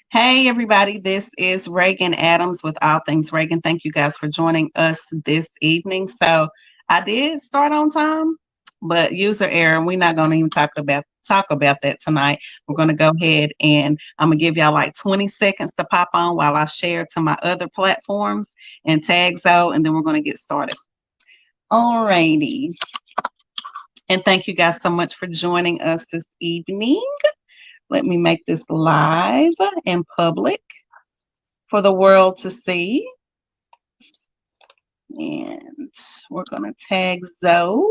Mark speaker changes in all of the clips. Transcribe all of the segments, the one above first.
Speaker 1: Hey, everybody, this is Reagan Adams with All Things Reagan. Thank you guys for joining us this evening. So I did start on time, but user error, and we're not going to even talk about that tonight. We're going to go ahead and I'm going to give y'all like 20 seconds to pop on while I share to my other platforms and tag Zoe, and then we're going to get started. Alrighty. And thank you guys so much for joining us this evening. Let me make this live and public for the world to see. And we're going to tag Zoe.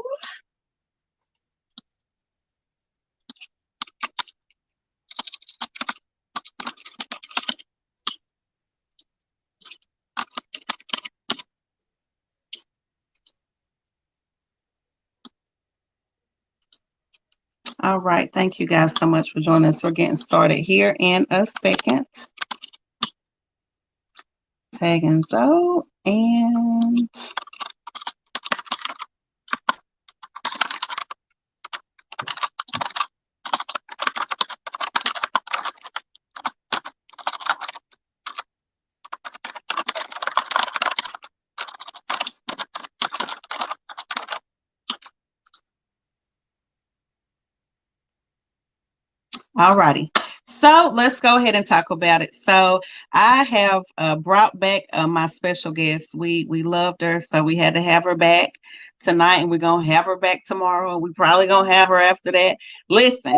Speaker 1: All right. Thank you guys so much for joining us. We're getting started here in a second. Tagging Zoe and all righty. So let's go ahead and talk about it. So I have brought back my special guest. We loved her, so we had to have her back tonight, and we're gonna have her back tomorrow. We probably gonna have her after that. Listen,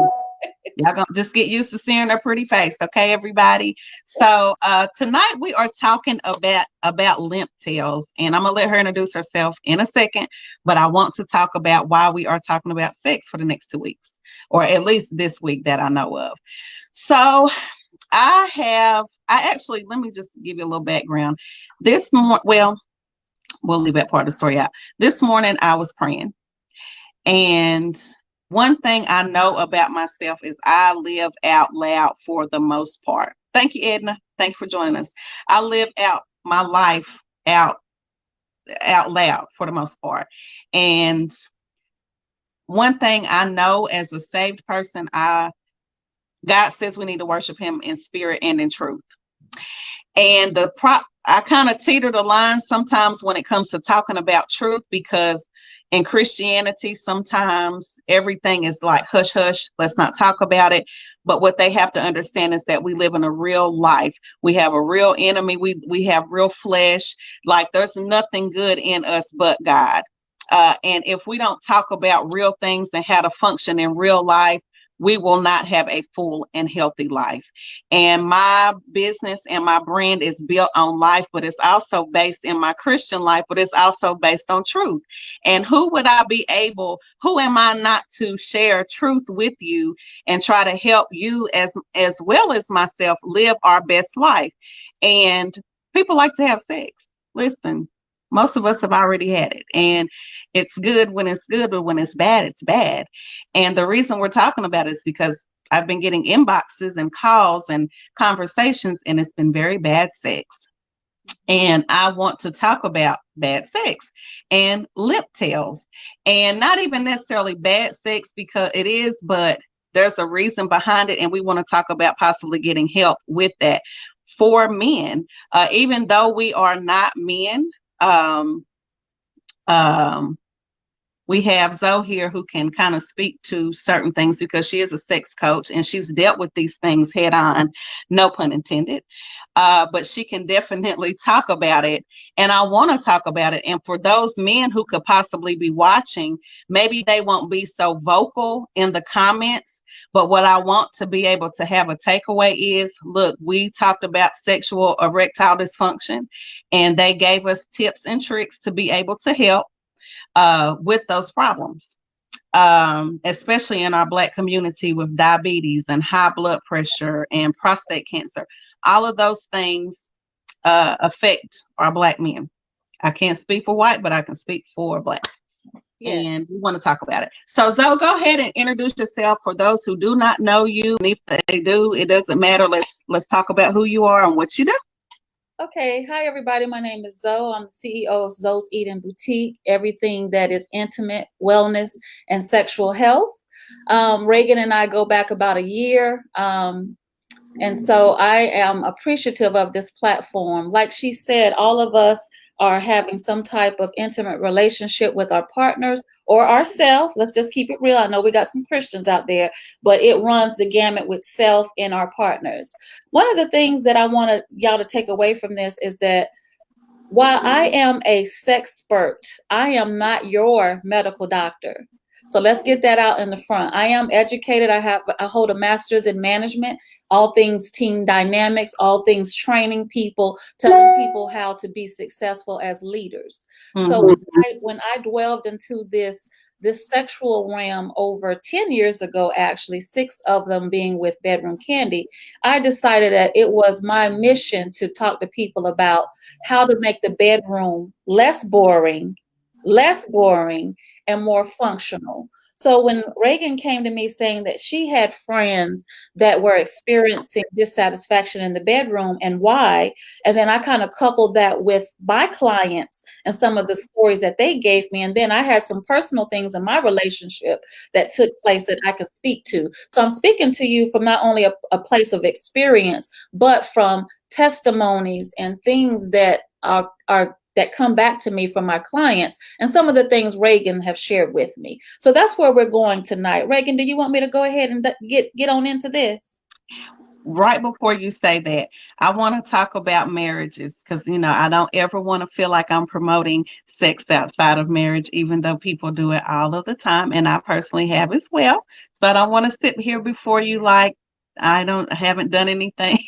Speaker 1: y'all gonna just get used to seeing her pretty face, okay, everybody? So tonight we are talking about limp tails, and I'm gonna let her introduce herself in a second. But I want to talk about why we are talking about sex for the next 2 weeks, or at least this week that I know of. So I actually, let me just give you a little background. This morning, well, we'll leave that part of the story out. This morning I was praying, and one thing I know about myself is I live out loud for the most part. Thank you, Edna. Thank you for joining us. I live out my life out loud for the most part. And one thing I know as a saved person, God says we need to worship him in spirit and in truth. And I kind of teeter the line sometimes when it comes to talking about truth, because in Christianity, sometimes everything is like hush hush, let's not talk about it. But what they have to understand is that we live in a real life. We have a real enemy. We have real flesh. Like, there's nothing good in us but God. And if we don't talk about real things and how to function in real life, we will not have a full and healthy life. And my business and my brand is built on life, but it's also based in my Christian life, but it's also based on truth. And who am I not to share truth with you and try to help you as well as myself live our best life? And people like to have sex. Listen, most of us have already had it. And it's good when it's good, but when it's bad, it's bad. And the reason we're talking about it is because I've been getting inboxes and calls and conversations, and it's been very bad sex. And I want to talk about bad sex and lip tails, and not even necessarily bad sex because it is, but there's a reason behind it. And we want to talk about possibly getting help with that for men, even though we are not men. Um, um, we have Zoe here who can kind of speak to certain things because she is a sex coach and she's dealt with these things head on, no pun intended. But she can definitely talk about it. And I want to talk about it. And for those men who could possibly be watching, maybe they won't be so vocal in the comments. But what I want to be able to have a takeaway is, look, we talked about sexual erectile dysfunction, and they gave us tips and tricks to be able to help with those problems, especially in our Black community with diabetes and high blood pressure and prostate cancer. All of those things affect our Black men. I can't speak for white, but I can speak for Black. Yeah. And we want to talk about it. So Zoe, go ahead and introduce yourself for those who do not know you. And if they do, it doesn't matter. Let's talk about who you are and what you do.
Speaker 2: Okay. Hi, everybody. My name is Zoe. I'm the CEO of Zoe's Eden Boutique, everything that is intimate, wellness, and sexual health. Reagan and I go back about a year. And so I am appreciative of this platform. Like she said, all of us are having some type of intimate relationship with our partners or ourselves. Let's just keep it real. I know we got some Christians out there, but it runs the gamut with self and our partners. One of the things that I want y'all to take away from this is that while I am a sexpert, I am not your medical doctor. So let's get that out in the front. I am educated. I hold a master's in management, all things team dynamics, all things training people, telling people how to be successful as leaders. So when I delved into this sexual realm over 10 years ago, actually, 6 of them being with Bedroom Candy, I decided that it was my mission to talk to people about how to make the bedroom less boring, and more functional. So when Reagan came to me saying that she had friends that were experiencing dissatisfaction in the bedroom and why, and then I kind of coupled that with my clients and some of the stories that they gave me, and then I had some personal things in my relationship that took place that I could speak to. So I'm speaking to you from not only a place of experience, but from testimonies and things that are that come back to me from my clients and some of the things Reagan have shared with me. So that's where we're going tonight. Reagan, do you want me to go ahead and get on into this?
Speaker 1: Right before you say that, I want to talk about marriages because, I don't ever want to feel like I'm promoting sex outside of marriage, even though people do it all of the time. And I personally have as well. So I don't want to sit here before you like I haven't done anything.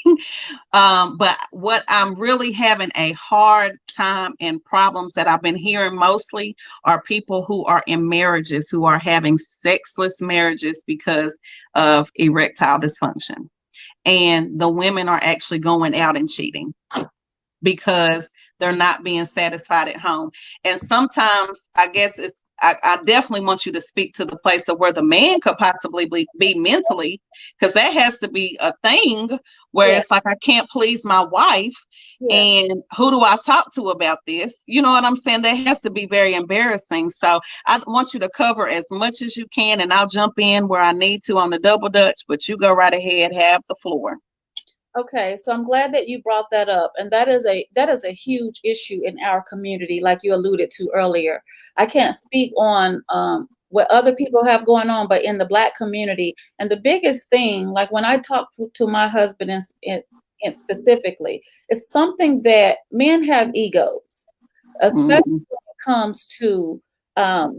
Speaker 1: But what I'm really having a hard time and problems that I've been hearing mostly are people who are in marriages who are having sexless marriages because of erectile dysfunction. And the women are actually going out and cheating because they're not being satisfied at home. And sometimes I guess I definitely want you to speak to the place of where the man could possibly be mentally, because that has to be a thing where it's like, I can't please my wife. And who do I talk to about this? You know what I'm saying? That has to be very embarrassing. So I want you to cover as much as you can, and I'll jump in where I need to on the double dutch, but you go right ahead, have the floor.
Speaker 2: Okay, so I'm glad that you brought that up, and that is a huge issue in our community, like you alluded to earlier. I can't speak on what other people have going on, but in the Black community, and the biggest thing, like when I talk to my husband and specifically, it's something that men have egos, especially when it comes to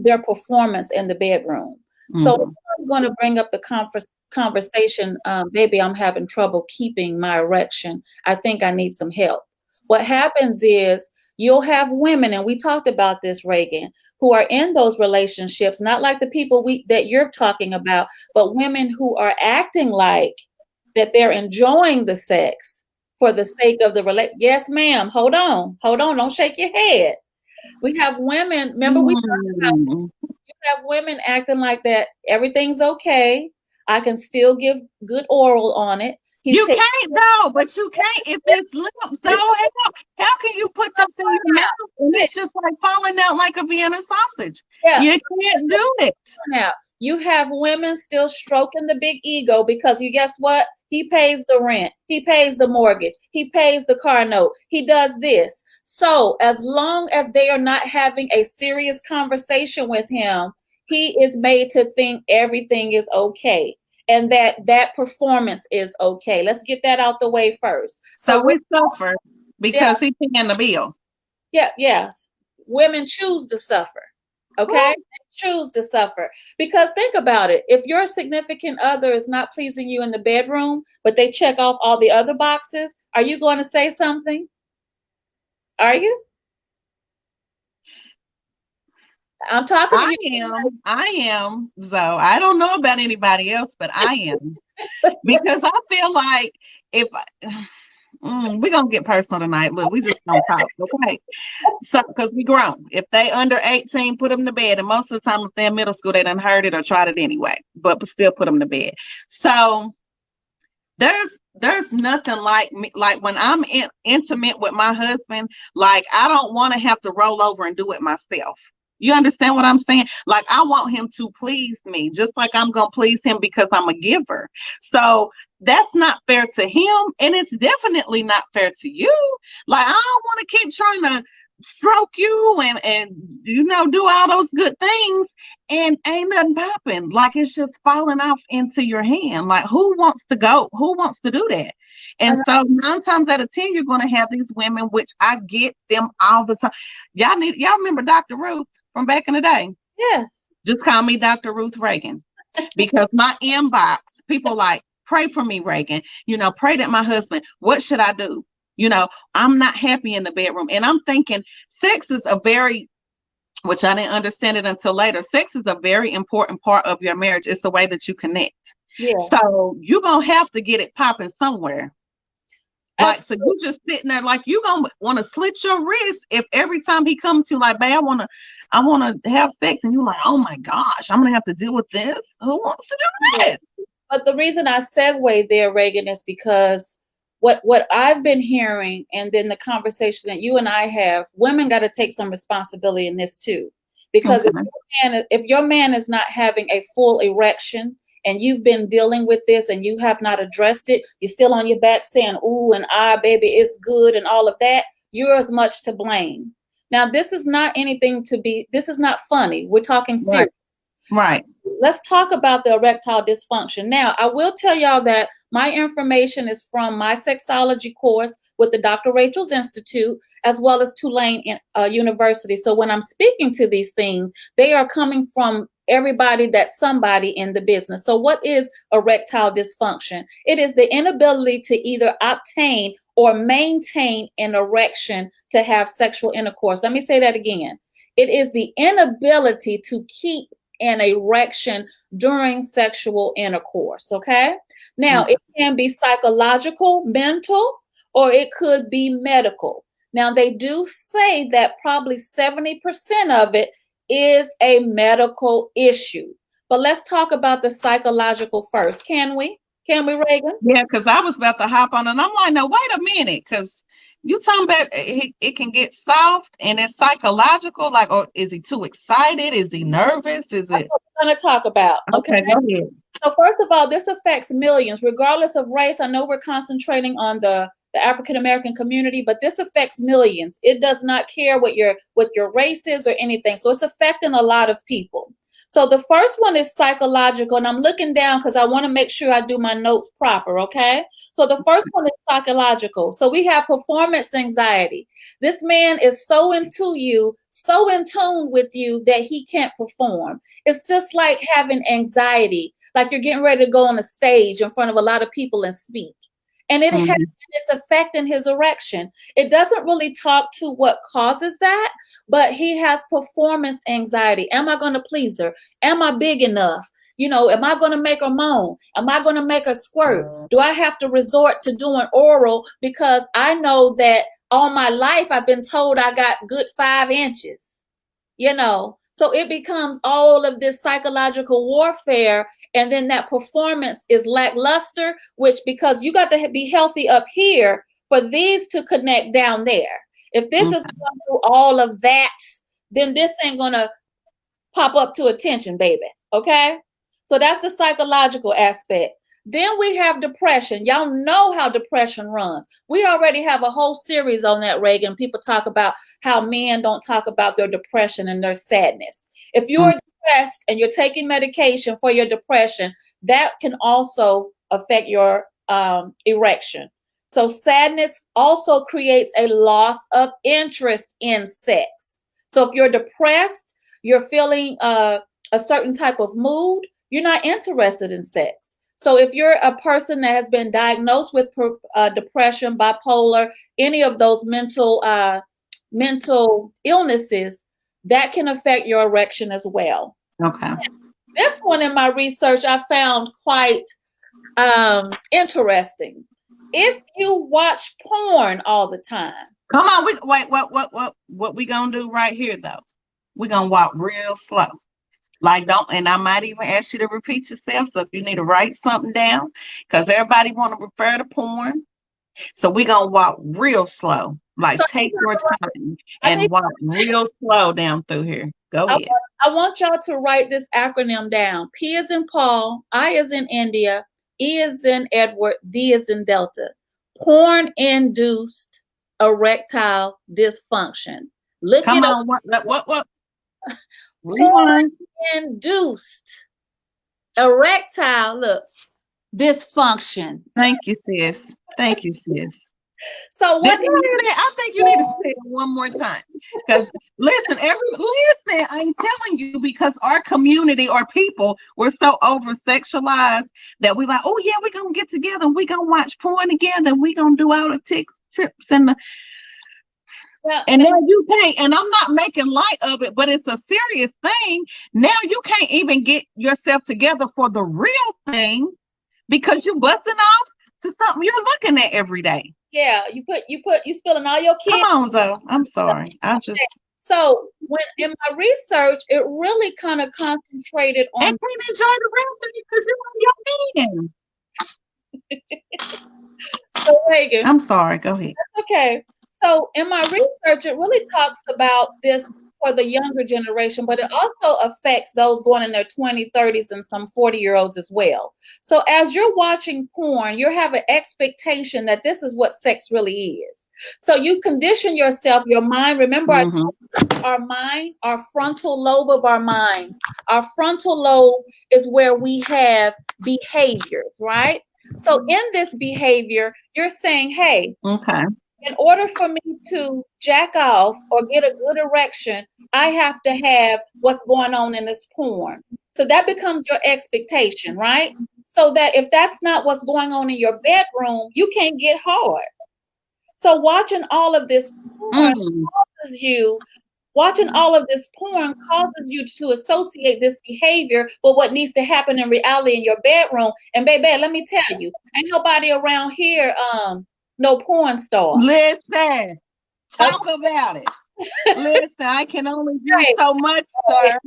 Speaker 2: their performance in the bedroom. So I'm going to bring up the conversation, baby, I'm having trouble keeping my erection. I think I need some help. What happens is you'll have women, and we talked about this, Reagan, who are in those relationships, not like the people that you're talking about, but women who are acting like that they're enjoying the sex for the sake of the relationship. Yes, ma'am. Hold on. Don't shake your head. We have women, remember we talked about, you have women acting like that everything's okay. I can still give good oral on it.
Speaker 1: You can't though, but you can't if it's limp. So how can you put this in your mouth and it's just like falling out like a Vienna sausage?
Speaker 2: Yeah.
Speaker 1: You can't do it.
Speaker 2: Now, you have women still stroking the big ego because you guess what? He pays the rent. He pays the mortgage. He pays the car note. He does this. So as long as they are not having a serious conversation with him, he is made to think everything is okay and that performance is okay. Let's get that out the way first.
Speaker 1: So we suffer because he's paying the bill.
Speaker 2: Yeah, yes. Women choose to suffer. Okay? They choose to suffer. Because think about it. If your significant other is not pleasing you in the bedroom, but they check off all the other boxes, are you going to say something? Are you? I'm talking to you.
Speaker 1: I am, Zoe. I don't know about anybody else, but I am. Because I feel like if we're gonna get personal tonight. Look, we just gonna talk, okay? So, because we grown. If they under 18, put them to bed. And most of the time, if they're in middle school, they done heard it or tried it anyway. But still put them to bed. So there's nothing like me. Like when I'm intimate with my husband, like I don't want to have to roll over and do it myself. You understand what I'm saying? Like I want him to please me, just like I'm gonna please him because I'm a giver. So that's not fair to him, and it's definitely not fair to you. Like, I don't want to keep trying to stroke you and do all those good things and ain't nothing popping. Like, it's just falling off into your hand. Like, who wants to go? Who wants to do that? And so 9 times out of 10, you're going to have these women, which I get them all the time. Y'all remember Dr. Ruth from back in the day?
Speaker 2: Yes.
Speaker 1: Just call me Dr. Ruth Reagan, because my inbox, people like, pray for me, Reagan. Pray that my husband, what should I do? I'm not happy in the bedroom. And I'm thinking sex is which I didn't understand it until later. Sex is a very important part of your marriage. It's the way that you connect.
Speaker 2: Yeah.
Speaker 1: So you're going to have to get it popping somewhere. Like, so you just sitting there like you going to want to slit your wrist if every time he comes to you like, babe, I want to have sex. And you're like, oh my gosh, I'm going to have to deal with this. Who wants to do this?
Speaker 2: But the reason I segue there, Reagan, is because what I've been hearing, and then the conversation that you and I have, women got to take some responsibility in this too. Because if your man is not having a full erection, and you've been dealing with this and you have not addressed it, you're still on your back saying, ooh, and baby, it's good and all of that, you're as much to blame. Now, this is not this is not funny. We're talking serious.
Speaker 1: Right.
Speaker 2: So let's talk about the erectile dysfunction. Now, I will tell y'all that my information is from my sexology course with the Dr. Rachel's Institute, as well as Tulane University. So when I'm speaking to these things, they are coming from everybody that's somebody in the business. So what is erectile dysfunction? It is the inability to either obtain or maintain an erection to have sexual intercourse. Let me say that again. It is the inability to keep an erection during sexual intercourse. Okay. Now, it can be psychological, mental, or it could be medical. Now, they do say that probably 70% of it is a medical issue. But let's talk about the psychological first. Can we, Reagan?
Speaker 1: Yeah, because I was about to hop on and I'm like, no, wait a minute, because you talking about it can get soft and it's psychological. Like, or is he too excited? Is he nervous? Is it?
Speaker 2: That's what we're going to talk about.
Speaker 1: Okay, go ahead.
Speaker 2: So first of all, this affects millions, regardless of race. I know we're concentrating on the African American community, but this affects millions. It does not care what your race is or anything. So it's affecting a lot of people. So the first one is psychological, and I'm looking down because I want to make sure I do my notes proper, okay? So the first one is psychological. So we have performance anxiety. This man is so into you, so in tune with you that he can't perform. It's just like having anxiety, like you're getting ready to go on a stage in front of a lot of people and speak. And it's affecting his erection. It doesn't really talk to what causes that, but he has performance anxiety. Am I going to please her? Am I big enough? Am I going to make her moan? Am I going to make her squirt? Do I have to resort to doing oral because I know that all my life I've been told I got good 5 inches? So it becomes all of this psychological warfare, and then that performance is lackluster, which because you got to be healthy up here for these to connect down there. If this is going through all of that, then this ain't going to pop up to attention, baby. Okay? So that's the psychological aspect. Then we have depression. Y'all know how depression runs. We already have a whole series on that, Reagan. People talk about how men don't talk about their depression and their sadness. If you're depressed and you're taking medication for your depression, that can also affect your erection. So sadness also creates a loss of interest in sex. So if you're depressed, you're feeling a certain type of mood, you're not interested in sex. So if you're a person that has been diagnosed with depression, bipolar, any of those mental illnesses, that can affect your erection as well.
Speaker 1: Okay.
Speaker 2: This one in my research I found quite interesting. If you watch porn all the time.
Speaker 1: Come on, what we gonna do right here though? We're gonna walk real slow. Like, and I might even ask you to repeat yourself. So if you need to write something down, because everybody want to refer to porn. So we're going to walk real slow. Like, take your time and walk real slow down through here. Go ahead.
Speaker 2: I want y'all to write this acronym down. P as in Paul, I as in India, E is in Edward, D is in Delta. Porn-induced erectile dysfunction. Look
Speaker 1: Come
Speaker 2: it up.
Speaker 1: on, what? Rewind.
Speaker 2: Porn-induced erectile, dysfunction.
Speaker 1: Thank you, sis. Thank you, sis.
Speaker 2: So
Speaker 1: Did
Speaker 2: what?
Speaker 1: you hear that? I think you need to say it one more time. Because listen, I'm telling you, because our community or people we're so over sexualized that we like, oh yeah, we're gonna get together and we're gonna watch porn together and we're gonna do all the trips and now you can't, and I'm not making light of it, but it's a serious thing. Now you can't even get yourself together for the real thing because you're busting off to something you're looking at every day.
Speaker 2: Yeah, you spilling all your kids.
Speaker 1: Come on, Zoe. I'm sorry.
Speaker 2: So when in my research, it really kind of concentrated on.
Speaker 1: And can't enjoy the real thing because you're on your meeting.
Speaker 2: So Reagan,
Speaker 1: I'm sorry. Go ahead.
Speaker 2: Okay. So in my research, it really talks about this for the younger generation, but it also affects those going in their 20s, 30s, and some 40-year-olds as well. So as you're watching porn, you have an expectation that this is what sex really is. So you condition yourself, your mind. Remember, our mind, our frontal lobe of our mind. Our frontal lobe is where we have behaviors, right? So in this behavior, you're saying, hey,
Speaker 1: okay,
Speaker 2: in order for me to jack off or get a good erection, I have to have what's going on in this porn. So that becomes your expectation, right? So that if that's not what's going on in your bedroom, you can't get hard. So watching all of this porn causes you to associate this behavior with what needs to happen in reality in your bedroom. And baby, let me tell you, ain't nobody around here no porn star.
Speaker 1: Listen, talk about it. Listen, I can only do so much, sir.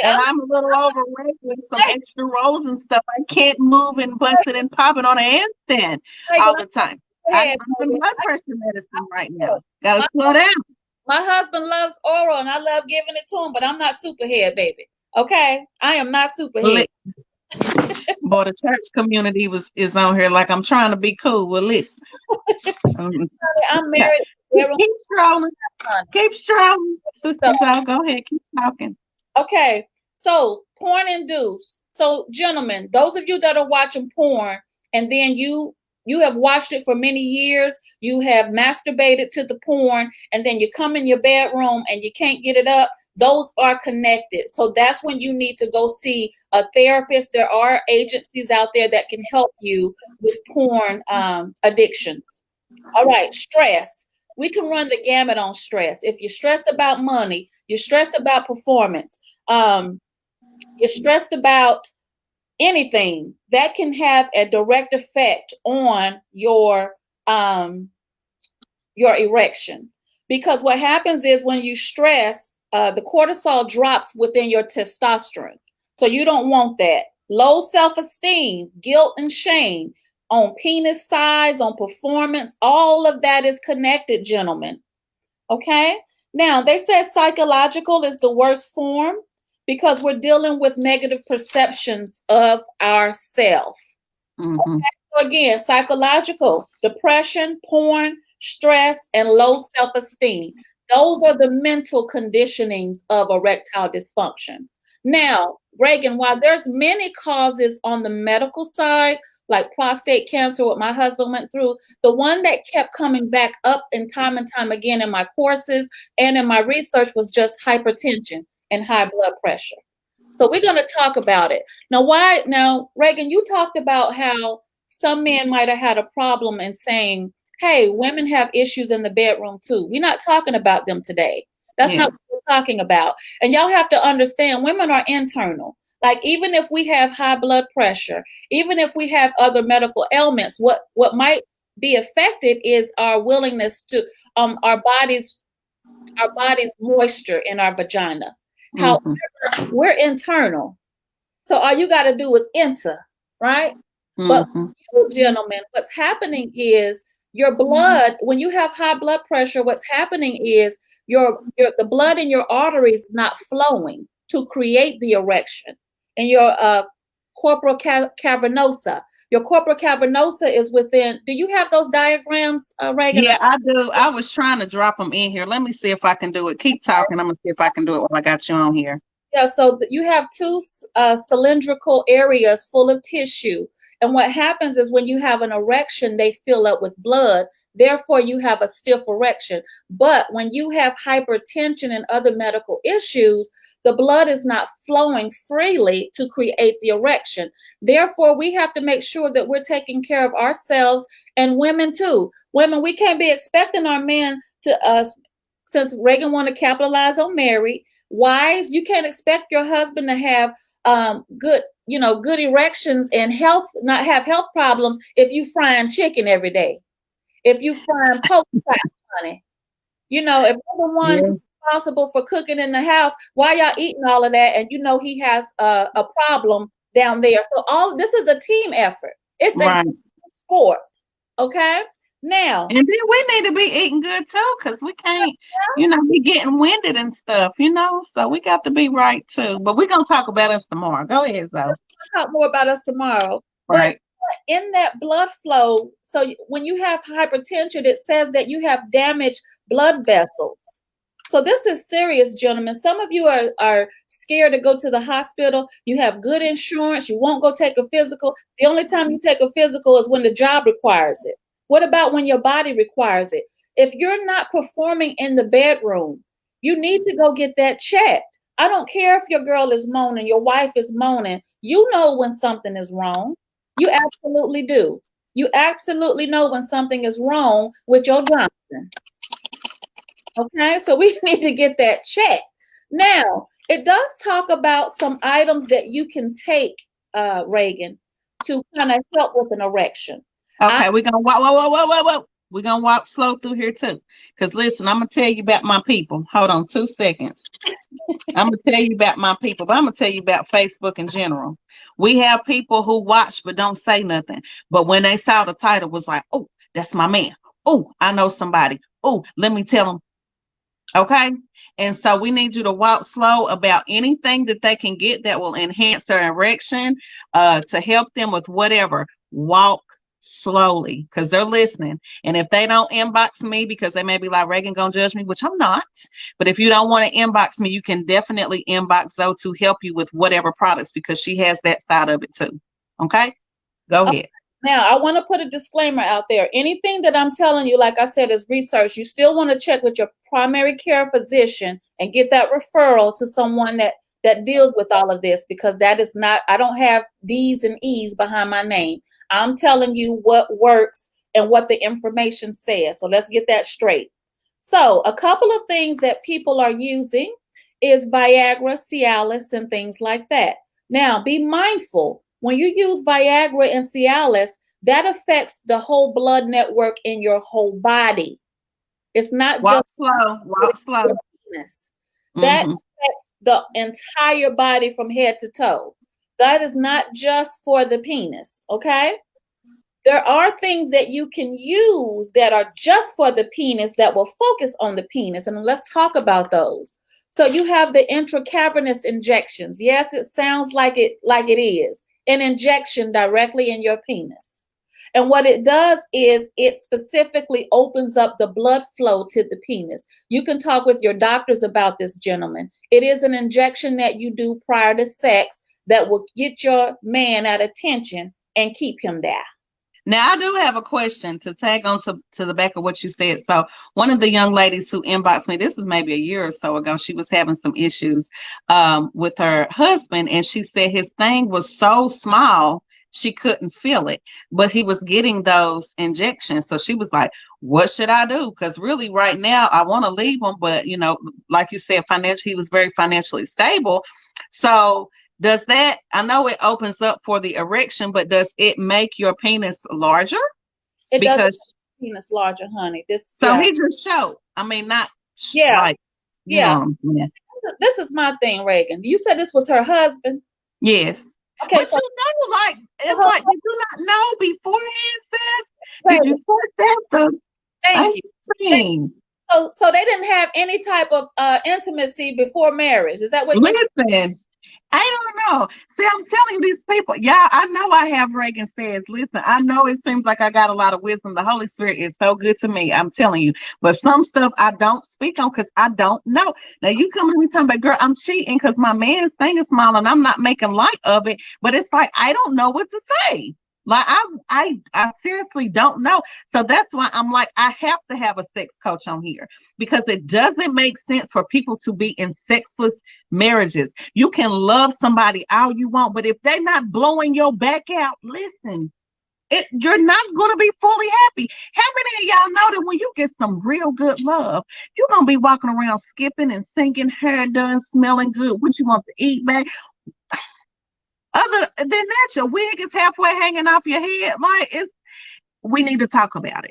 Speaker 1: And I'm a little overweight with some extra rolls and stuff. I can't move and bust it and pop it on a handstand all the time. I'm on blood pressure medicine right now. Gotta slow down.
Speaker 2: My husband loves oral and I love giving it to him, but I'm not superhead, baby. Okay? I am not superhead.
Speaker 1: Boy, the church community is on here like I'm trying to be cool. Well, listen.
Speaker 2: I'm married.
Speaker 1: Keep strolling. Keep strolling. Sister, go ahead. Keep talking.
Speaker 2: Okay. So, porn induced. So, gentlemen, those of you that are watching porn and then you have watched it for many years, you have masturbated to the porn, and then you come in your bedroom and you can't get it up, those are connected. So that's when you need to go see a therapist. There are agencies out there that can help you with porn addictions. All right, stress. We can run the gamut on stress. If you're stressed about money, you're stressed about performance, you're stressed about anything, that can have a direct effect on your erection. Because what happens is when you stress, the cortisol drops within your testosterone. So you don't want that. Low self-esteem, guilt and shame on penis size, on performance, all of that is connected, gentlemen. Okay? Now, they said psychological is the worst form because we're dealing with negative perceptions of ourselves. Okay? So again, psychological, depression, porn, stress, and low self-esteem. Those are the mental conditionings of erectile dysfunction. Now, Reagan, while there's many causes on the medical side, like prostate cancer, what my husband went through, the one that kept coming back up and time again in my courses and in my research was just hypertension and high blood pressure. So we're going to talk about it. Now, Reagan, you talked about how some men might have had a problem in saying, hey, women have issues in the bedroom too. We're not talking about them today. That's not what we're talking about. And y'all have to understand, women are internal. Like, even if we have high blood pressure, even if we have other medical ailments, what might be affected is our willingness to, our body's moisture in our vagina. However, we're internal. So all you got to do is enter, right? But you gentlemen, what's happening is your blood, when you have high blood pressure, what's happening is the blood in your arteries is not flowing to create the erection. And your corpora cavernosa, Your corpora cavernosa is within. Do you have those diagrams, Reagan?
Speaker 1: Yeah, I do. I was trying to drop them in here. Let me see if I can do it. Keep talking. I'm gonna see if I can do it while I got you on here.
Speaker 2: Yeah, so you have two cylindrical areas full of tissue. And what happens is when you have an erection, they fill up with blood. Therefore, you have a stiff erection. But when you have hypertension and other medical issues, the blood is not flowing freely to create the erection. Therefore, we have to make sure that we're taking care of ourselves, and women too. Women, we can't be expecting our men to, since Reagan want to capitalize on married, wives, you can't expect your husband to have good erections and not have health problems if you frying chicken every day. If you frying poke chops, honey. If you're the one responsible for cooking in the house, why y'all eating all of that? And he has a problem down there. So all this is a team effort. It's a sport. Okay. Now,
Speaker 1: and then we need to be eating good too, because we can't, be getting winded and stuff, so we got to be right too. But we're gonna talk about us tomorrow. Go ahead, Zoe.
Speaker 2: We'll talk more about us tomorrow.
Speaker 1: Right.
Speaker 2: But in that blood flow, so when you have hypertension, it says that you have damaged blood vessels. So this is serious, gentlemen. Some of you are scared to go to the hospital. You have good insurance. You won't go take a physical. The only time you take a physical is when the job requires it. What about when your body requires it? If you're not performing in the bedroom, you need to go get that checked. I don't care if your girl is moaning, your wife is moaning. You know when something is wrong. You absolutely do. You absolutely know when something is wrong with your Johnson. Okay, so we need to get that checked. Now, it does talk about some items that you can take, Reagan, to kind of help with an erection.
Speaker 1: Okay, we're gonna walk. Whoa. We're gonna walk slow through here too. Because listen, I'm gonna tell you about my people. Hold on 2 seconds. I'm gonna tell you about my people, but I'm gonna tell you about Facebook in general. We have people who watch but don't say nothing. But when they saw the title, was like, oh, that's my man. Oh, I know somebody. Oh, let me tell them. Okay. And so we need you to walk slow about anything that they can get that will enhance their erection, to help them with whatever. Walk slowly, because they're listening. And if they don't inbox me, because they may be like, Reagan gonna judge me, which I'm not, but if you don't want to inbox me, you can definitely inbox Zoe to help you with whatever products, because she has that side of it too. Okay, go ahead.
Speaker 2: Now, I want to put a disclaimer out there. Anything that I'm telling you, like I said, is research. You still want to check with your primary care physician and get that referral to someone that deals with all of this, because that is not, I don't have D's and E's behind my name. I'm telling you what works and what the information says. So let's get that straight. So a couple of things that people are using is Viagra, Cialis, and things like that. Now, be mindful. When you use Viagra and Cialis, that affects the whole blood network in your whole body. It's not
Speaker 1: walk
Speaker 2: just
Speaker 1: slow.
Speaker 2: Penis. That affects the entire body from head to toe. That is not just for the penis, okay? There are things that you can use that are just for the penis that will focus on the penis, and let's talk about those. So you have the intracavernous injections. Yes, it sounds like it is an injection directly in your penis. And what it does is it specifically opens up the blood flow to the penis. You can talk with your doctors about this, gentlemen. It is an injection that you do prior to sex that will get your man at attention and keep him there.
Speaker 1: Now, I do have a question to tag on to the back of what you said. So one of the young ladies who inboxed me, this was maybe a year or so ago, she was having some issues with her husband, and she said his thing was so small, she couldn't feel it, but he was getting those injections. So she was like, what should I do? Because really right now I want to leave him, but like you said, he was very financially stable. So does that, I know it opens up for the erection, but does it make your penis larger?
Speaker 2: It does make penis larger, honey.
Speaker 1: He just showed. I mean, not like,
Speaker 2: This is my thing, Reagan. You said this was her husband?
Speaker 1: Yes. Okay. But like, it's like, did you not know beforehand, sis? Did you first have the
Speaker 2: Thank you. So they didn't have any type of intimacy before marriage. Is that what
Speaker 1: you're saying? I don't know. See, I'm telling you, these people, yeah, I know I have Reagan says, listen, I know it seems like I got a lot of wisdom. The Holy Spirit is so good to me. I'm telling you. But some stuff I don't speak on because I don't know. Now you come to me talking about, girl, I'm cheating because my man's thing is small and I'm not making light of it. But it's like I don't know what to say. Like I seriously don't know. So that's why I'm like, I have to have a sex coach on here because it doesn't make sense for people to be in sexless marriages. You can love somebody all you want, but if they're not blowing your back out, listen, you're not going to be fully happy. How many of y'all know that when you get some real good love, you're going to be walking around skipping and singing, hair done, smelling good, what you want to eat, man? Other than that, your wig is halfway hanging off your head. We need to talk about it.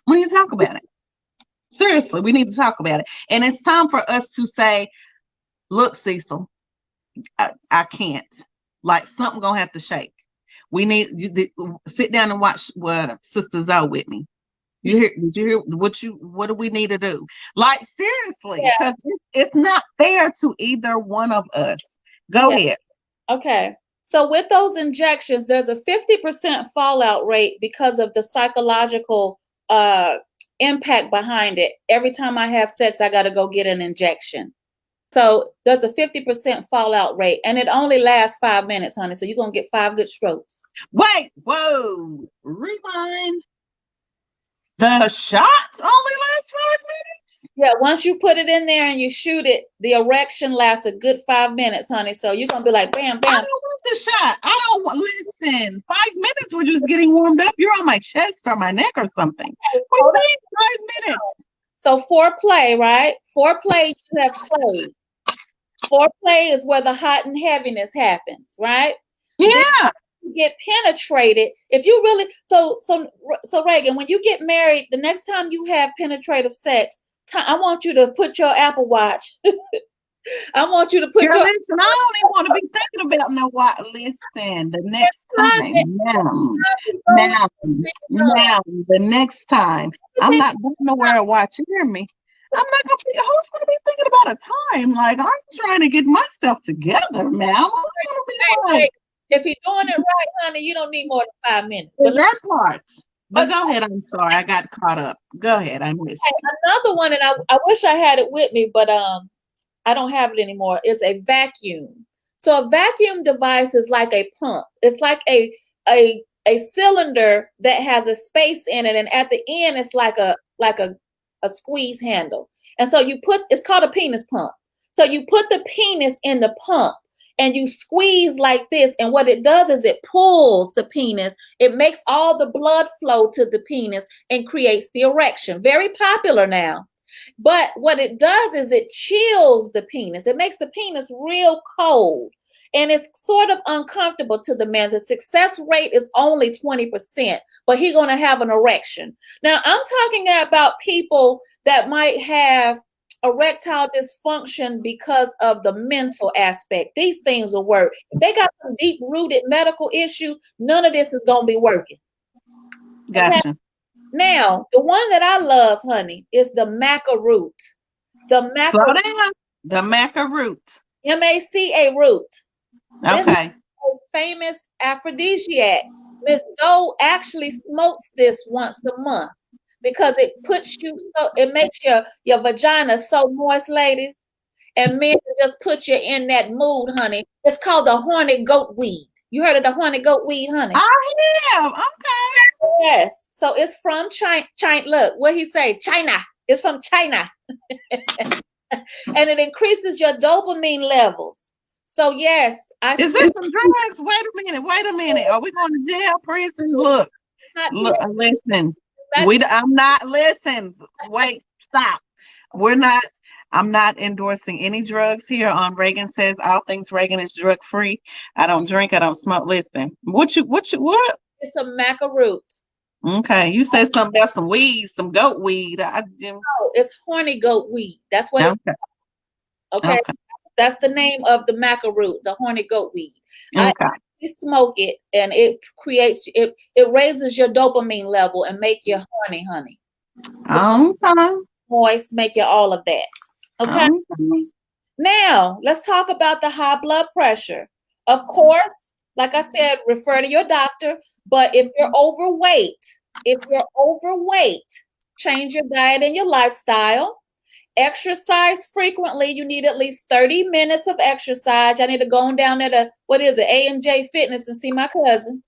Speaker 1: We need to talk about it. Seriously, we need to talk about it. And it's time for us to say, look, Cecil, I can't. Like something gonna have to shake. We need you to sit down and watch Sister Zoe with me. Did you hear what do we need to do? Like seriously, because it's not fair to either one of us. Go ahead.
Speaker 2: Okay. So with those injections, there's a 50% fallout rate because of the psychological impact behind it. Every time I have sex, I got to go get an injection. So there's a 50% fallout rate, and it only lasts 5 minutes, honey. So you're going to get 5 good strokes.
Speaker 1: Wait, whoa, rewind. The shot only lasts 5 minutes?
Speaker 2: Yeah, once you put it in there and you shoot it, the erection lasts a good 5 minutes, honey. So you're going to be like, bam, bam.
Speaker 1: I don't want the shot. I don't want, listen, 5 minutes, we're just getting warmed up. You're on my chest or my neck or something. We need 5 minutes.
Speaker 2: So foreplay, right? Foreplay, you have played. Foreplay is where the hot and heaviness happens, right?
Speaker 1: Yeah.
Speaker 2: You get penetrated. If you really so Reagan, when you get married, the next time you have penetrative sex, I want you to put your Apple Watch. I want you to put
Speaker 1: Girl, listen, I don't even want to be thinking about no what. Listen, the next time, now, the next time, I'm not going to wear a watch. You hear me? I'm not going to be, who's going to be thinking about a time? Like, I'm trying to get myself together now.
Speaker 2: If you're doing it right, honey, you don't need more than 5 minutes.
Speaker 1: But that part. But go ahead. I'm sorry. I got caught up. Go ahead. I missed
Speaker 2: another one, and I wish I had it with me, but I don't have it anymore, is a vacuum. So a vacuum device is like a pump. It's like a cylinder that has a space in it, and at the end it's like a squeeze handle. And so it's called a penis pump. So you put the penis in the pump and you squeeze like this, and what it does is it pulls the penis. It makes all the blood flow to the penis and creates the erection. Very popular now. But what it does is it chills the penis. It makes the penis real cold, and it's sort of uncomfortable to the man. The success rate is only 20%, but he's going to have an erection. Now, I'm talking about people that might have erectile dysfunction because of the mental aspect. These things will work. If they got some deep-rooted medical issues, none of this is going to be working.
Speaker 1: Gotcha.
Speaker 2: Now, the one that I love, honey, is the maca root. The
Speaker 1: maca root.
Speaker 2: MACA root.
Speaker 1: Okay.
Speaker 2: This is a famous aphrodisiac. Miss Zoe actually smokes this once a month because it makes your vagina so moist, ladies. And men just put you in that mood, honey. It's called the horny goat weed. You heard of the horny goat weed, honey?
Speaker 1: I have. Okay.
Speaker 2: Yes. So it's from China. Look, what he say? China. It's from China. And it increases your dopamine levels. So yes.
Speaker 1: Is this some drugs? Wait a minute. Are we going to jail, prison? Look, listen. I'm not, listen. Wait, stop. I'm not endorsing any drugs here on Reagan Says All Things Reagan is drug free. I don't drink, I don't smoke. Listen, what?
Speaker 2: It's a maca root.
Speaker 1: Okay, you said something about some weed, some goat weed.
Speaker 2: No, it's horny goat weed. That's what it's called. Okay. That's the name of the maca root, the horny goat weed.
Speaker 1: Okay.
Speaker 2: I smoke it, and it raises your dopamine level and make you horny, honey.
Speaker 1: Okay.
Speaker 2: Moist, make you all of that. Okay. Now, let's talk about the high blood pressure. Of course, like I said, refer to your doctor. But if you're overweight, change your diet and your lifestyle. Exercise frequently. You need at least 30 minutes of exercise. I need to go on down there to, what is it, AMJ Fitness and see my cousin.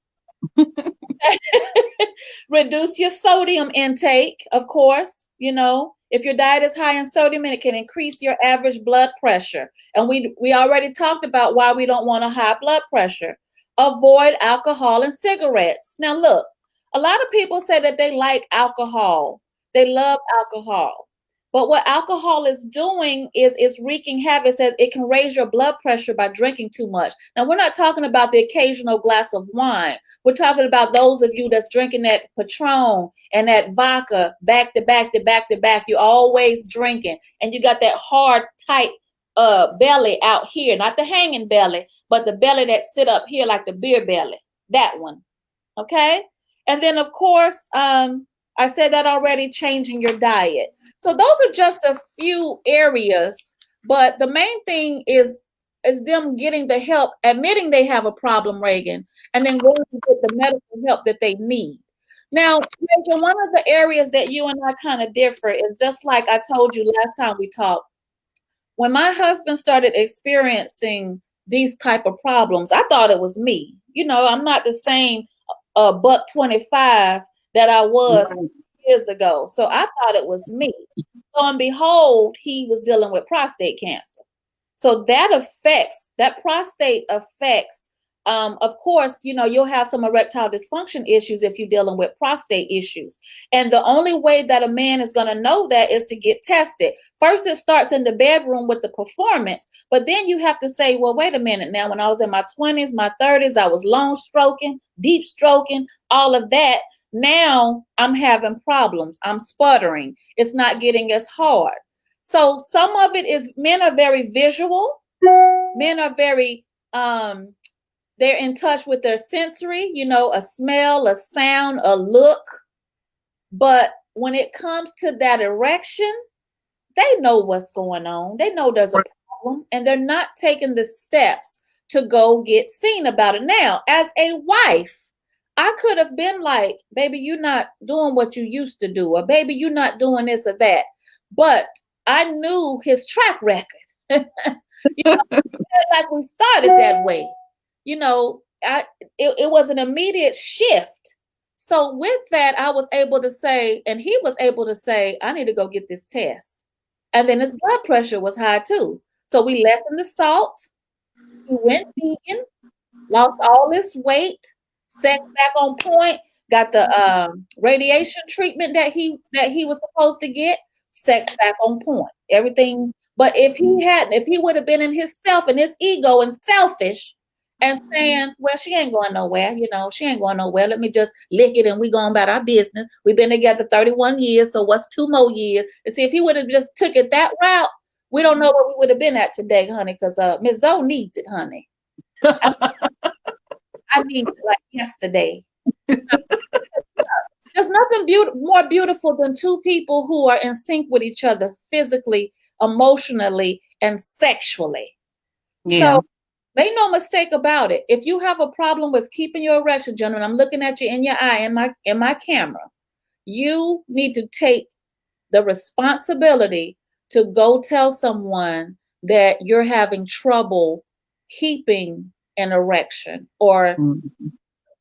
Speaker 2: Reduce your sodium intake, of course. If your diet is high in sodium, and it can increase your average blood pressure. And we already talked about why we don't want a high blood pressure. Avoid alcohol and cigarettes. Now, look, a lot of people say that they like alcohol. They love alcohol. But what alcohol is doing is it's wreaking havoc. It can raise your blood pressure by drinking too much. Now, we're not talking about the occasional glass of wine. We're talking about those of you that's drinking that Patron and that vodka back to back to back to back. You're always drinking, and you got that hard, tight belly out here, not the hanging belly, but the belly that sit up here like the beer belly. That one, okay? And then, of course, I said that already, changing your diet. So those are just a few areas, but the main thing is them getting the help, admitting they have a problem, Reagan, and then going to get the medical help that they need. Now, Reagan, one of the areas that you and I kind of differ is just like I told you last time we talked. When my husband started experiencing these type of problems, I thought it was me. I'm not the same buck 25 that I was years ago. So I thought it was me. So and behold, he was dealing with prostate cancer. So that prostate affects, of course, you'll have some erectile dysfunction issues if you're dealing with prostate issues. And the only way that a man is going to know that is to get tested. First, it starts in the bedroom with the performance, but then you have to say, well, wait a minute now, when I was in my 20s, my 30s, I was long stroking, deep stroking, all of that. Now I'm having problems. I'm sputtering. It's not getting as hard. So some of it is men are very visual. Men are very, they're in touch with their sensory, a smell, a sound, a look. But when it comes to that erection, they know what's going on. They know there's a problem, and they're not taking the steps to go get seen about it. Now, as a wife, I could have been like, baby, you're not doing what you used to do, or baby, you're not doing this or that. But I knew his track record. Like we started that way. It was an immediate shift. So with that, I was able to say, and he was able to say, I need to go get this test. And then his blood pressure was high too. So we lessened the salt. He went vegan, lost all this weight, sex back on point, got the radiation treatment that he was supposed to get, sex back on point. Everything. But if he would have been in himself and his ego and selfish and saying, well, she ain't going nowhere, she ain't going nowhere. Let me just lick it and we going about our business. We've been together 31 years, so what's 2 more years? And see, if he would have just took it that route, we don't know where we would have been at today, honey, because Ms. Zoe needs it, honey. I need it like yesterday. There's nothing more beautiful than two people who are in sync with each other physically, emotionally, and sexually. Yeah. So make no mistake about it. If you have a problem with keeping your erection, gentlemen, I'm looking at you in your eye in my camera. You need to take the responsibility to go tell someone that you're having trouble keeping an erection, or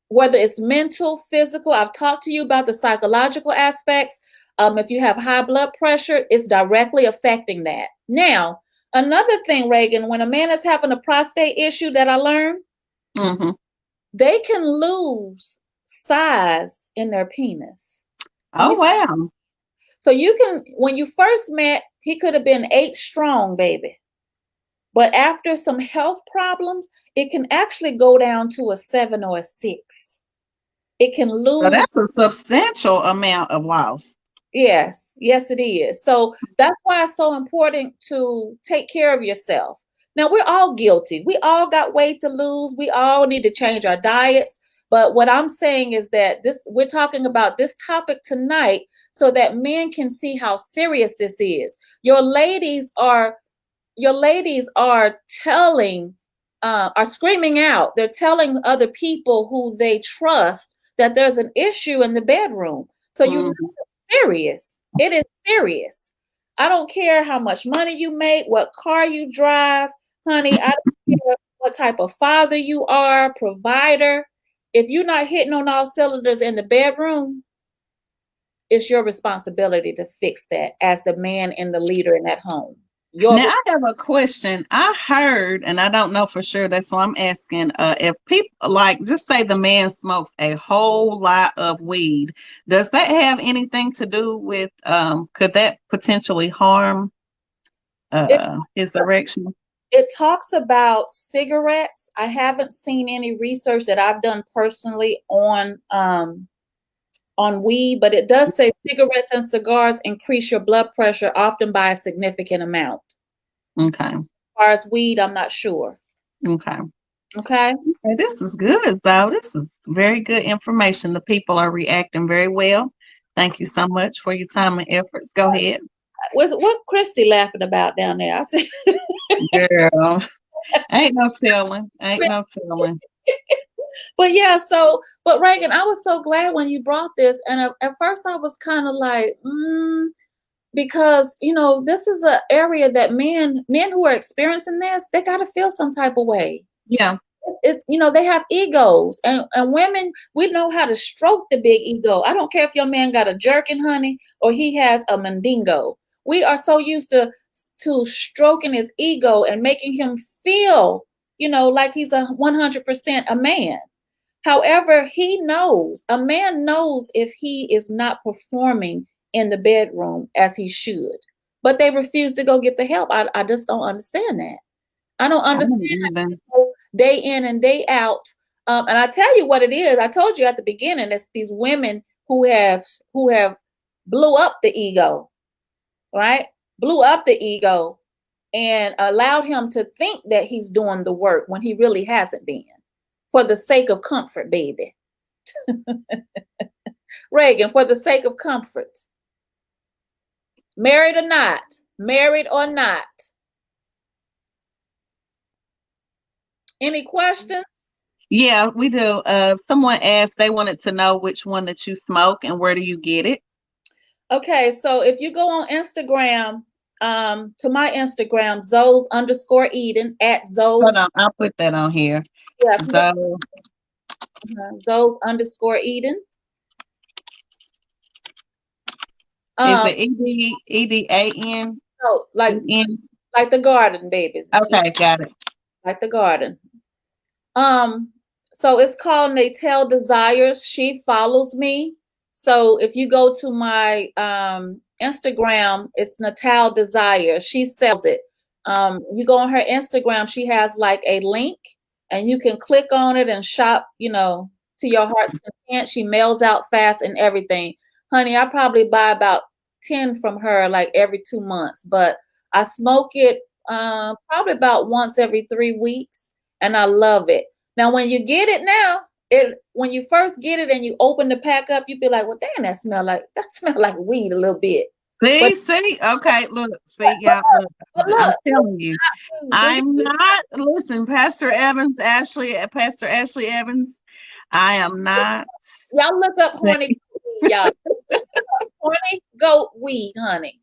Speaker 2: whether it's mental, physical. I've talked to you about the psychological aspects. If you have high blood pressure, it's directly affecting that. Now, another thing, Reagan, when a man is having a prostate issue that I learned, they can lose size in their penis.
Speaker 1: Oh, wow.
Speaker 2: So when you first met, he could have been 8 strong, baby. But after some health problems, it can actually go down to a 7 or a 6. It can lose.
Speaker 1: So that's a substantial amount of loss.
Speaker 2: Yes, it is. So that's why it's so important to take care of yourself. Now, we're all guilty. We all got weight to lose. We all need to change our diets. But what I'm saying is that we're talking about this topic tonight so that men can see how serious this is. Your ladies are your ladies are screaming out. They're telling other people who they trust that there's an issue in the bedroom. So you know it's serious. It is serious. I don't care how much money you make, what car you drive, honey. I don't care what type of father you are, provider. If you're not hitting on all cylinders in the bedroom, it's your responsibility to fix that as the man and the leader in that home.
Speaker 1: Now I have a question. I heard, and I don't know for sure. That's why I'm asking. If people like, just say the man smokes a whole lot of weed, does that have anything to do with? Could that potentially harm
Speaker 2: it,
Speaker 1: his erection?
Speaker 2: it talks about cigarettes. I haven't seen any research that I've done personally on weed, but it does say cigarettes and cigars increase your blood pressure often by a significant amount.
Speaker 1: Okay.
Speaker 2: As far as weed, I'm not sure.
Speaker 1: Okay.
Speaker 2: Okay.
Speaker 1: Hey, this is good, though. This is very good information. The people are reacting very well. Thank you so much for your time and efforts. Go ahead.
Speaker 2: What Christy laughing about down there? I said,
Speaker 1: girl, ain't no telling. Ain't no telling.
Speaker 2: But yeah, but Reagan, I was so glad when you brought this. And at first I was kind of like, because, this is an area that men who are experiencing this, they got to feel some type of way.
Speaker 1: Yeah.
Speaker 2: It's they have egos, and women, we know how to stroke the big ego. I don't care if your man got a jerkin, honey, or he has a mandingo. We are so used to stroking his ego and making him feel, like he's 100% a man. However, a man knows if he is not performing in the bedroom as he should, but they refuse to go get the help. I just don't understand that. I don't understand day in and day out. And I tell you what it is. I told you at the beginning, it's these women who have blew up the ego, right? Blew up the ego and allowed him to think that he's doing the work when he really hasn't been, for the sake of comfort, baby. Reagan, for the sake of comfort. Married or not. Any questions?
Speaker 1: Yeah, we do. Someone asked, they wanted to know which one that you smoke and where do you get it?
Speaker 2: Okay, so if you go on Instagram, to my Instagram, Zoes_Eden at Zoes.
Speaker 1: Hold on, I'll put that on here.
Speaker 2: Yeah, Zoes_Eden.
Speaker 1: Is it EDAN?
Speaker 2: No, like the garden, babies.
Speaker 1: Okay, got it.
Speaker 2: Like the garden. So it's called Natal Desires. She follows me. So if you go to my Instagram, it's Natal Desire. She sells it. You go on her Instagram, she has like a link, and you can click on it and shop, to your heart's content. She mails out fast and everything. Honey, I probably buy about 10 from her like every 2 months, but I smoke it probably about once every 3 weeks, and I love it. Now, when you get it now, when you first get it and you open the pack up, you be like, well, damn, that smell like weed a little bit.
Speaker 1: See, okay, look, see, y'all, look, I'm telling you, I'm not, listen, Pastor Ashley Evans, I am not.
Speaker 2: Y'all look up horny weed, y'all. Horny goat weed, honey.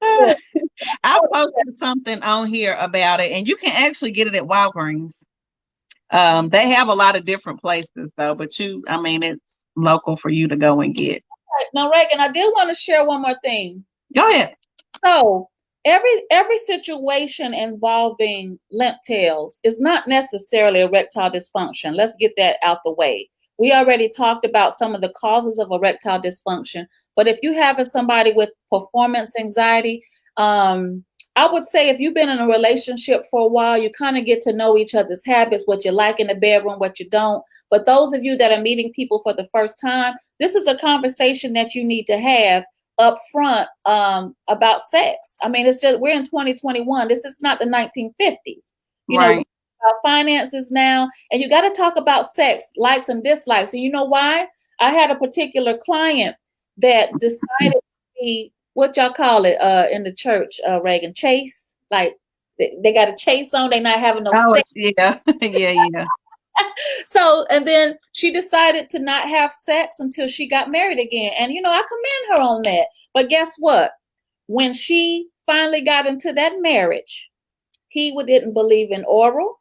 Speaker 1: I posted something on here about it, and you can actually get it at Walgreens. They have a lot of different places though, but it's local for you to go and get.
Speaker 2: Right. Now, Reagan, I did want to share one more thing.
Speaker 1: Go ahead.
Speaker 2: So every situation involving limp tails is not necessarily erectile dysfunction. Let's get that out the way. We already talked about some of the causes of erectile dysfunction, but if you have somebody with performance anxiety, I would say if you've been in a relationship for a while, you kind of get to know each other's habits, what you like in the bedroom, what you don't. But those of you that are meeting people for the first time, this is a conversation that you need to have up front about sex. I mean, it's just, we're in 2021. This is not the 1950s. You know, about finances now, and you got to talk about sex, likes and dislikes. And you know why? I had a particular client that decided to be, what y'all call it in the church, Reagan, chase, like They got a chase on. They not having no
Speaker 1: Oh,
Speaker 2: sex.
Speaker 1: yeah, yeah, yeah.
Speaker 2: So, and then she decided to not have sex until she got married again. And, I commend her on that. But guess what? When she finally got into that marriage, he didn't believe in oral.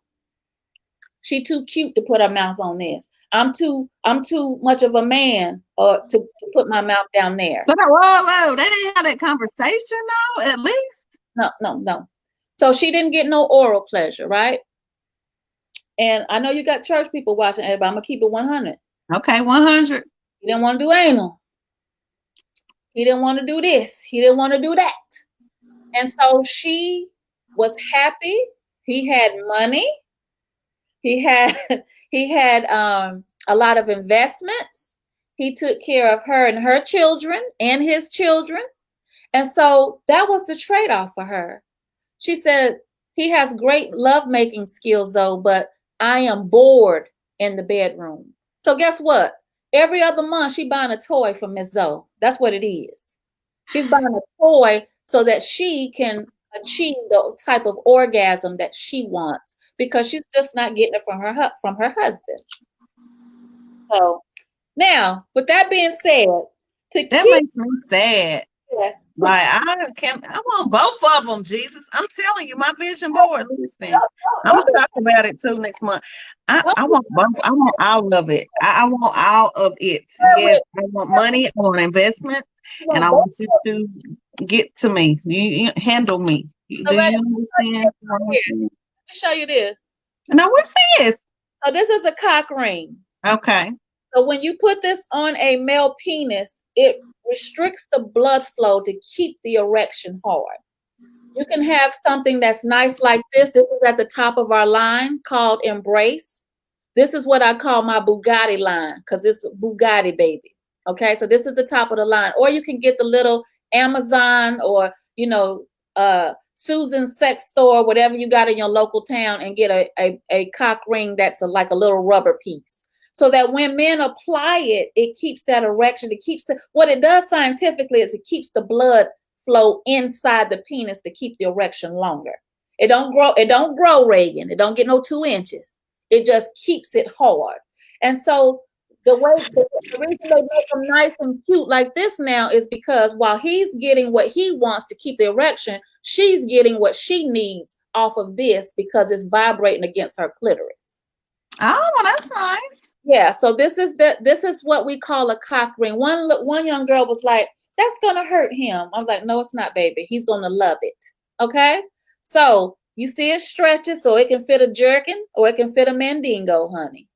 Speaker 2: She too cute to put her mouth on this. I'm too much of a man to put my mouth down there.
Speaker 1: So, whoa, they didn't have that conversation, though, at least?
Speaker 2: No, no, no. So she didn't get no oral pleasure, right? And I know you got church people watching, but I'm gonna keep it 100.
Speaker 1: Okay, 100.
Speaker 2: He didn't want to do anal. He didn't want to do this. He didn't want to do that. And so she was happy. He had money. He had he had a lot of investments. He took care of her and her children and his children. And so that was the trade-off for her. She said, he has great lovemaking skills, though, but I am bored in the bedroom. So guess what? Every other month, she buying a toy for Miss Zoe. That's what it is. She's buying a toy so that she can achieve the type of orgasm that she wants, because she's just not getting it from her husband. So now, with that being said,
Speaker 1: That makes me sad.
Speaker 2: yes,
Speaker 1: Like, I want both of them, Jesus. I'm telling you, my vision board. Listen, I'm gonna talk about it too next month. I want both. I want all of it. I want all of it. Yes, I want money. I want investments, and I want you to get to me. You handle me. Do you understand?
Speaker 2: Let me show you this.
Speaker 1: No, what's this?
Speaker 2: So this is a cock ring.
Speaker 1: Okay.
Speaker 2: So when you put this on a male penis, it restricts the blood flow to keep the erection hard. You can have something that's nice like this. This is at the top of our line called Embrace. This is what I call my Bugatti line, because it's Bugatti, baby. Okay, so this is the top of the line. Or you can get the little Amazon or, Susan's sex store, whatever you got in your local town, and get a cock ring that's like a little rubber piece. So that when men apply it, it keeps that erection. What it does scientifically is it keeps the blood flow inside the penis to keep the erection longer. It don't grow, Reagan. It don't get no 2 inches. It just keeps it hard. And so the reason they make them nice and cute like this now is because while he's getting what he wants to keep the erection, she's getting what she needs off of this because it's vibrating against her clitoris.
Speaker 1: Oh, that's nice.
Speaker 2: Yeah, so this is what we call a cock ring. One young girl was like, "That's gonna hurt him." I was like, "No, it's not, baby. He's gonna love it." Okay, so you see it stretches so it can fit a jerkin or it can fit a mandingo, honey.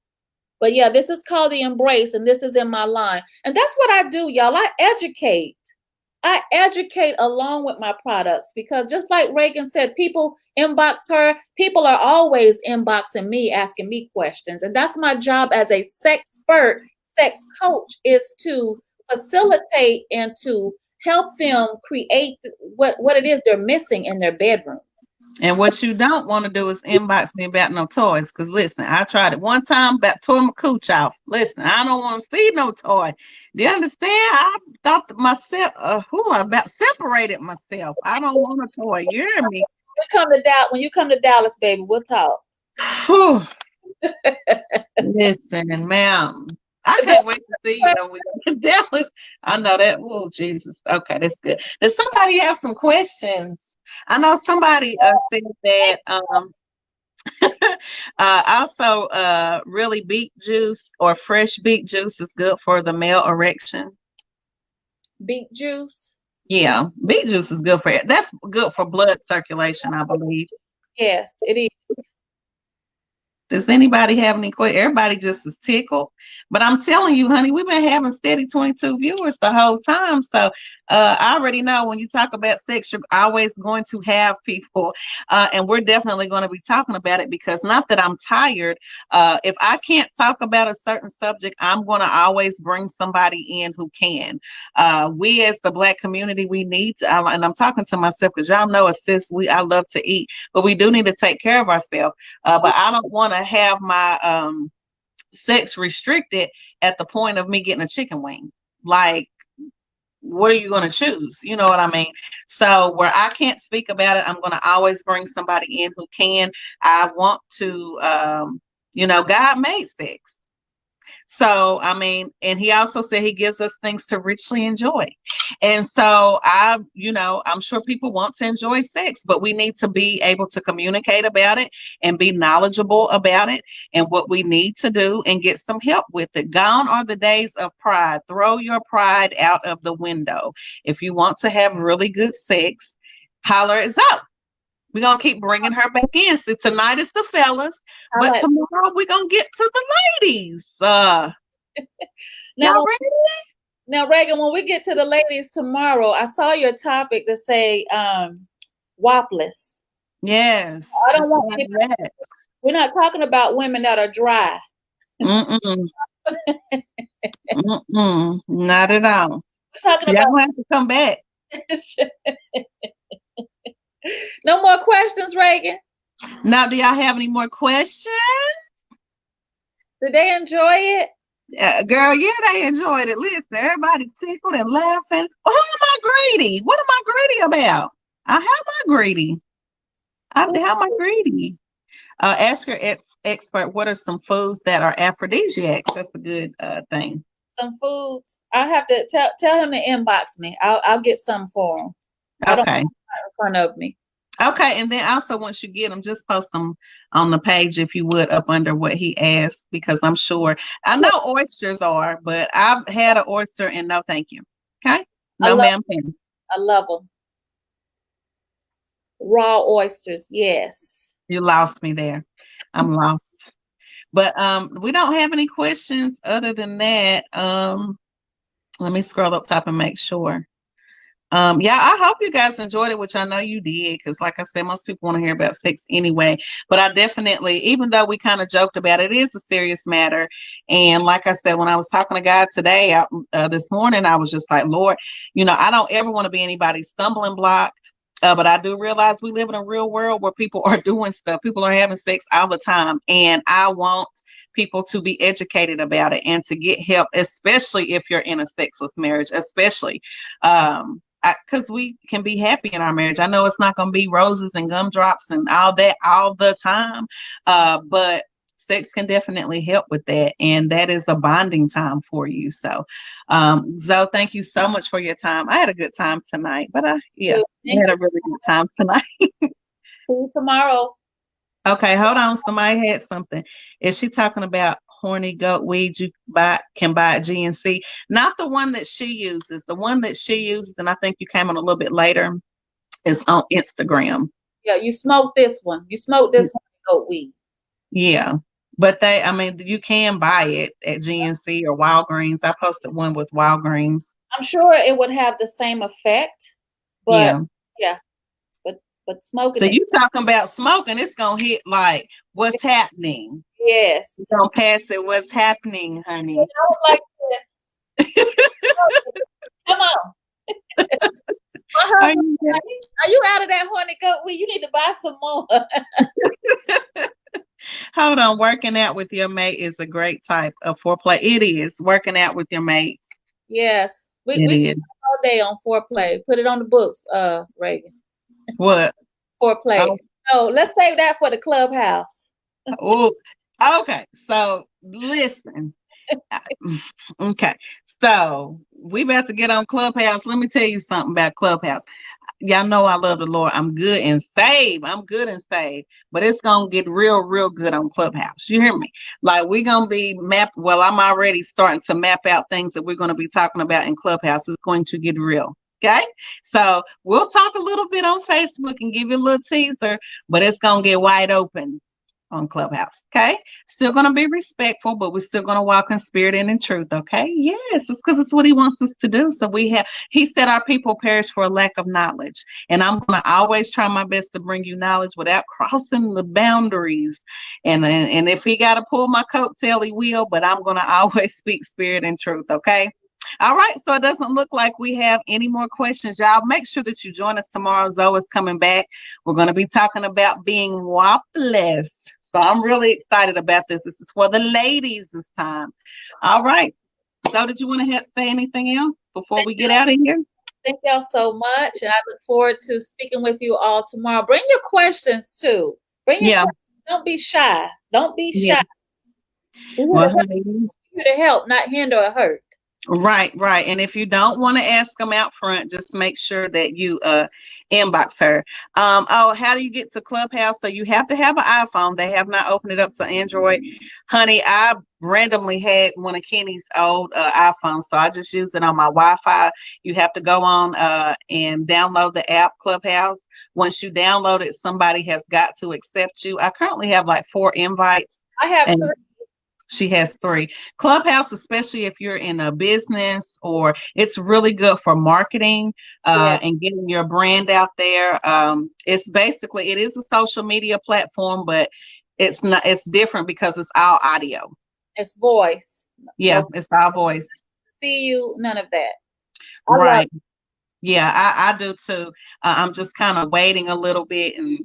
Speaker 2: But yeah, this is called the Embrace, and this is in my line, and that's what I do, y'all. I educate along with my products, because just like Reagan said, people inbox her. People are always inboxing me, asking me questions. And that's my job as a sex coach, is to facilitate and to help them create what it is they're missing in their bedroom.
Speaker 1: And what you don't want to do is inbox me about no toys. Because listen, I tried it one time, about tore my cooch off. Listen, I don't want to see no toy. Do you understand? I thought to myself, I about separated myself. I don't want a toy. You hear me?
Speaker 2: When you come to Dallas, baby, we'll talk.
Speaker 1: Listen, ma'am. I can't wait to see you in Dallas. I know that. Oh, Jesus. Okay, that's good. Does somebody have some questions? I know somebody said that also really beet juice or fresh beet juice is good for the male erection.
Speaker 2: Beet juice?
Speaker 1: Yeah, beet juice is good for it. That's good for blood circulation, I believe.
Speaker 2: Yes, it is.
Speaker 1: Does anybody have any questions? Everybody just is tickled. But I'm telling you, honey, we've been having steady 22 viewers the whole time. So I already know when you talk about sex, you're always going to have people. And we're definitely going to be talking about it, because not that I'm tired. If I can't talk about a certain subject, I'm going to always bring somebody in who can. We as the Black community, we need to, and I'm talking to myself because y'all know, sis, I love to eat, but we do need to take care of ourselves. But I don't want to have my sex restricted at the point of me getting a chicken wing. Like, what are you going to choose? You know what I mean? So where I can't speak about it, I'm going to always bring somebody in who can. I want to, God made sex. So, I mean, and he also said he gives us things to richly enjoy. And so I'm sure people want to enjoy sex, but we need to be able to communicate about it and be knowledgeable about it and what we need to do and get some help with it. Gone are the days of pride. Throw your pride out of the window. If you want to have really good sex, holler is up. We're going to keep bringing her back in. So tonight is the fellas, but tomorrow we're going to get to the ladies. Y'all ready?
Speaker 2: Now, Reagan, when we get to the ladies tomorrow, I saw your topic to say wopless.
Speaker 1: Yes.
Speaker 2: I don't want that. We're not talking about women that are dry.
Speaker 1: Not at all.
Speaker 2: We're talking about
Speaker 1: y'all have to come back.
Speaker 2: No more questions, Reagan?
Speaker 1: Now, do y'all have any more questions?
Speaker 2: Did they enjoy it?
Speaker 1: Girl, yeah, they enjoyed it. Listen, everybody tickled and laughing. How am I greedy? What am I greedy about? How am I greedy? How am I greedy? Ask your expert, what are some foods that are aphrodisiacs? That's a good thing.
Speaker 2: Some foods. I have to tell him to inbox me. I'll get some for him.
Speaker 1: Okay.
Speaker 2: I don't have it in front of me.
Speaker 1: Okay, and then also once you get them, just post them on the page if you would up under what he asked, because I'm sure I know oysters are, but I've had an oyster and no thank you. Okay, no ma'am.
Speaker 2: I love them. Raw oysters, yes.
Speaker 1: You lost me there. I'm lost. But we don't have any questions other than that. Let me scroll up top and make sure. Yeah, I hope you guys enjoyed it, which I know you did, because like I said, most people want to hear about sex anyway. But I definitely, even though we kind of joked about it, it is a serious matter. And like I said, when I was talking to God today, this morning, I was just like, Lord, I don't ever want to be anybody's stumbling block. But I do realize we live in a real world where people are doing stuff. People are having sex all the time. And I want people to be educated about it and to get help, especially if you're in a sexless marriage, especially. Because we can be happy in our marriage. I know it's not going to be roses and gumdrops and all that all the time, but sex can definitely help with that, and that is a bonding time for you. So, Zoe, thank you so much for your time. I had a good time tonight, but I had a really good time tonight.
Speaker 2: See you tomorrow.
Speaker 1: Okay, hold on. Somebody had something. Is she talking about horny goat weed you can buy at GNC? Not the one that she uses. The one that she uses, and I think you came on a little bit later, is on Instagram.
Speaker 2: Yeah, you smoked this one. You smoked this horny goat weed.
Speaker 1: Yeah. But you can buy it at GNC or Walgreens. I posted one with Walgreens.
Speaker 2: I'm sure it would have the same effect, but yeah. But smoking.
Speaker 1: So you talking about smoking? It's gonna hit like what's happening.
Speaker 2: Yes.
Speaker 1: It's gonna pass it. What's happening, honey?
Speaker 2: I would like to. Come on. Are you out of that horny goat weed? You need to buy some more.
Speaker 1: Hold on. Working out with your mate is a great type of foreplay. It is working out with your mate.
Speaker 2: Yes. We is all day on foreplay. Put it on the books, Reagan.
Speaker 1: What?
Speaker 2: Foreplay. Oh, let's save that for the clubhouse.
Speaker 1: Oh, okay. So listen. Okay. So we about to get on Clubhouse. Let me tell you something about Clubhouse. Y'all know I love the Lord. I'm good and saved. But it's gonna get real, real good on Clubhouse. You hear me? Like we're gonna be mapped. Well, I'm already starting to map out things that we're gonna be talking about in Clubhouse. It's going to get real. Okay, so we'll talk a little bit on Facebook and give you a little teaser, but it's gonna get wide open on Clubhouse. Okay, still gonna be respectful, but we're still gonna walk in spirit and in truth. Okay, yes, it's because it's what he wants us to do. So he said our people perish for a lack of knowledge, and I'm gonna always try my best to bring you knowledge without crossing the boundaries. And if he gotta pull my coattail, he will, but I'm gonna always speak spirit and truth. Okay. All right, so it doesn't look like we have any more questions, y'all. Make sure that you join us tomorrow. Zoe is coming back. We're going to be talking about being wopless. So I'm really excited about this. This is for the ladies this time. All right. So did you want to say anything else before we get out of here?
Speaker 2: Thank y'all so much, and I look forward to speaking with you all tomorrow. Bring your questions too. Bring your
Speaker 1: Yeah.
Speaker 2: questions. Don't be shy. Don't be
Speaker 1: Yeah.
Speaker 2: shy.
Speaker 1: Well,
Speaker 2: We're
Speaker 1: honey.
Speaker 2: here to help, not hinder or hurt.
Speaker 1: Right, right. And if you don't want to ask them out front, just make sure that you inbox her. Oh, how do you get to Clubhouse? So you have to have an iPhone. They have not opened it up to Android. Honey, I randomly had one of Kenny's old iPhones, so I just use it on my Wi-Fi. You have to go on and download the app Clubhouse. Once you download it, somebody has got to accept you. I currently have like 4 invites.
Speaker 2: I have
Speaker 1: And
Speaker 2: 3.
Speaker 1: she has 3. Clubhouse, especially if you're in a business, or it's really good for marketing
Speaker 2: Yeah,
Speaker 1: and getting your brand out there. It's basically, it is a social media platform, but it's not, it's different because it's all audio.
Speaker 2: it's voice.
Speaker 1: Yeah,
Speaker 2: No,
Speaker 1: it's all voice.
Speaker 2: see you, none of that. I love
Speaker 1: Right. Yeah, I do too. I'm just kind of waiting a little bit and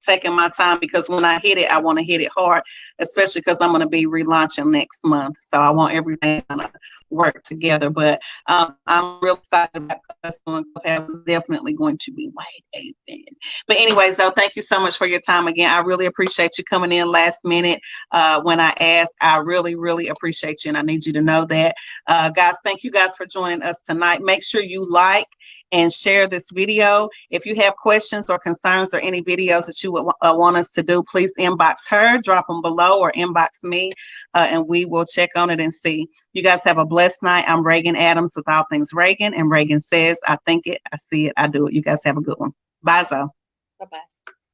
Speaker 1: taking my time, because when I hit it, I want to hit it hard, especially because I'm going to be relaunching next month. So I want everything to work together. But I'm real excited about Custom Clubhouse. Is definitely going to be wide open. But anyways, though, thank you so much for your time again. I really appreciate you coming in last minute when I asked. I really, really appreciate you, and I need you to know that. Guys, thank you guys for joining us tonight. Make sure you like and share this video. If you have questions or concerns or any videos that you would want us to do, please inbox her, drop them below, or inbox me, and we will check on it and see. You guys have a blessed night. I'm Reagan Adams with All Things Reagan, and Reagan says, I think it, I see it, I do it. You guys have a good one. Bye, Zoe.
Speaker 2: Bye-bye.